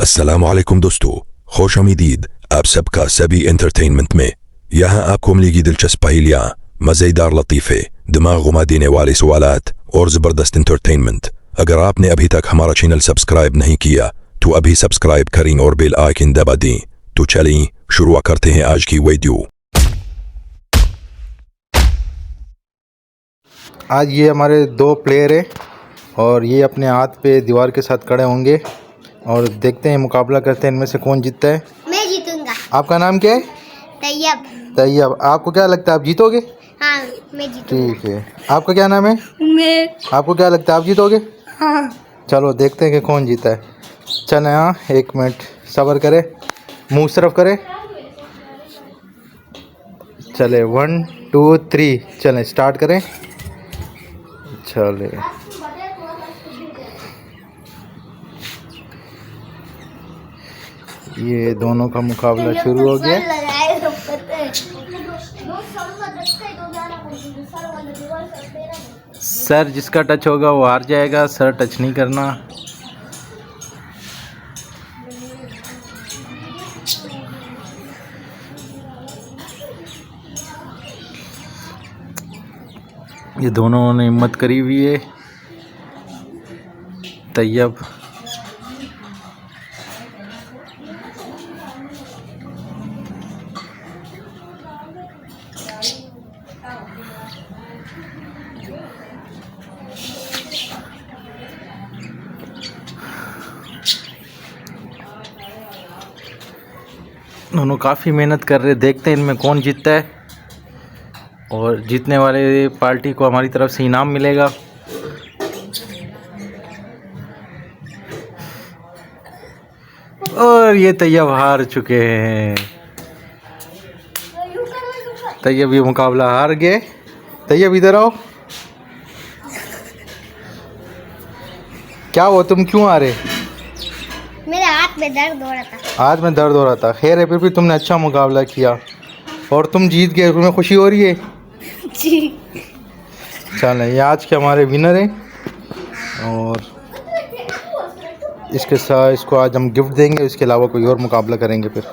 अस्सलामुअलैकुम दोस्तों, खुश आमदीद आप सबका सभी एंटरटेनमेंट में। यहाँ आपको मिलेगी दिलचस्प पहेलियाँ, मज़ेदार लतीफ़े, दिमाग घुमा देने वाले सवालात और ज़बरदस्त एंटरटेनमेंट। अगर आपने अभी तक हमारा चैनल सब्सक्राइब नहीं किया तो अभी सब्सक्राइब करें और बेल आइकन दबा दें। तो चलें शुरू करते हैं आज की वीडियो। आज ये हमारे दो प्लेयर हैं और ये अपने हाथ पे दीवार के साथ खड़े होंगे और देखते हैं, मुकाबला करते हैं इनमें से कौन जीतता है। मैं जीतूंगा। आपका नाम क्या है? तैयब। तैयब। आपको क्या लगता है आप जीतोगे? हाँ, मैं जीतूंगा। ठीक है। आपका क्या नाम है? मैं। आपको क्या लगता है आप जीतोगे? हाँ। चलो देखते हैं कि कौन जीता है। चले, हाँ, एक मिनट सब्र करे, मुँह तरफ करे। चले 1 2 3 चलें, स्टार्ट करें। चले, ये दोनों का मुकाबला शुरू हो गया। सर जिसका टच होगा वो हार जाएगा, सर टच नहीं करना। ये दोनों ने हिम्मत करी हुई है। तैयब दोनों काफ़ी मेहनत कर रहे। देखते हैं इनमें कौन जीतता है और जीतने वाले पार्टी को हमारी तरफ से इनाम मिलेगा। और ये तैयब हार चुके हैं। तैयब ये मुकाबला हार गए। तैयब इधर आओ। क्या हुआ, तुम क्यों आ रहे? मेरे हाथ में दर्द हो रहा था। हाथ में दर्द हो रहा था। खैर है, फिर भी तुमने अच्छा मुकाबला किया और तुम जीत गए। तुम्हें खुशी हो रही है? जी। चलें, ये आज के हमारे विनर हैं और इसके साथ इसको आज हम गिफ्ट देंगे। इसके अलावा कोई और मुकाबला करेंगे फिर।